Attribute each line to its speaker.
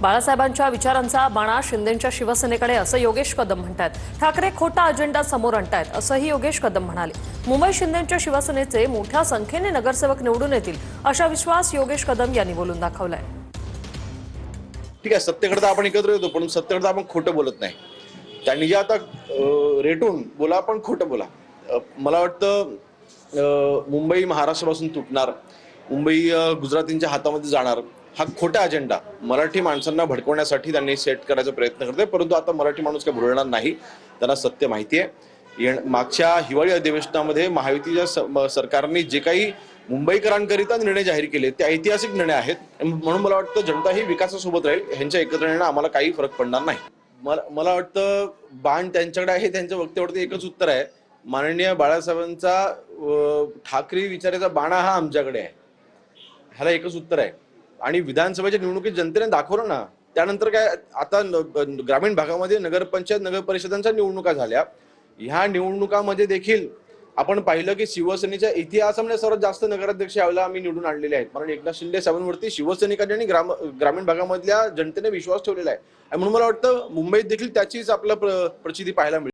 Speaker 1: बाळासाहेबांच्या विचारांचा बाणा शिंदेंच्या शिवसेनेकडे असं योगेश कदम म्हणतात। ठाकरे खोटा अजेंडा समोर आणतायत असंही योगेश कदम म्हणाले। मुंबई शिंदेंच्या शिवसेनेचे मोठ्या संख्येने नगरसेवक निवडून येतील असा विश्वास योगेश कदम यांनी बोलून दाखवलाय।
Speaker 2: ठीक आहे, सत्तेकडे तर आपण एकत्र येतो, पण सत्तेकडे आपण खोटं बोलत नाही। त्यांनी जे आता रेटून बोला पण खोटं बोला। मला वाटतं मुंबई महाराष्ट्रापासून तुटणार, मुंबई गुजरातींच्या हातामध्ये जाणार, हा खोटा अजेंडा मराठी माणसांना भडकवण्यासाठी त्यांनी सेट करायचा प्रयत्न करते। परंतु आता मराठी माणूस काही भुरळणार नाही, त्यांना सत्य माहिती आहे। मागच्या हिवाळी अधिवेशनामध्ये महायुतीच्या सरकारने जे काही मुंबईकरांकरिता निर्णय जाहीर केले ते ऐतिहासिक निर्णय आहेत। म्हणून मला वाटतं जनता ही विकासासोबत राहील, ह्यांच्या एकत्र येण्यानं आम्हाला काही फरक पडणार नाही। मला वाटतं बाण त्यांच्याकडे आहे, त्यांच्या वक्तव्यावरती एकच उत्तर आहे, माननीय बाळासाहेबांचा ठाकरे विचाराचा बाणा हा आमच्याकडे आहे, ह्याला एकच उत्तर आहे। आणि विधानसभेच्या निवडणुकीत जनतेने दाखवलं ना, त्यानंतर काय आता ग्रामीण भागामध्ये नगरपंचायत नगर परिषदांच्या निवडणुका झाल्या। ह्या निवडणुकामध्ये देखील आपण पाहिलं की शिवसेनेच्या इतिहासामध्ये सर्वात जास्त नगराध्यक्ष यावेळेला आम्ही निवडून आणलेले आहेत। कारण एकनाथ शिंदे साहेबांवरती शिवसैनिकांनी ग्रामीण भागामधल्या जनतेने विश्वास ठेवलेला आहे। आणि म्हणून मला वाटतं मुंबईत देखील त्याचीच आपलं प्रचिती पाहायला मिळते।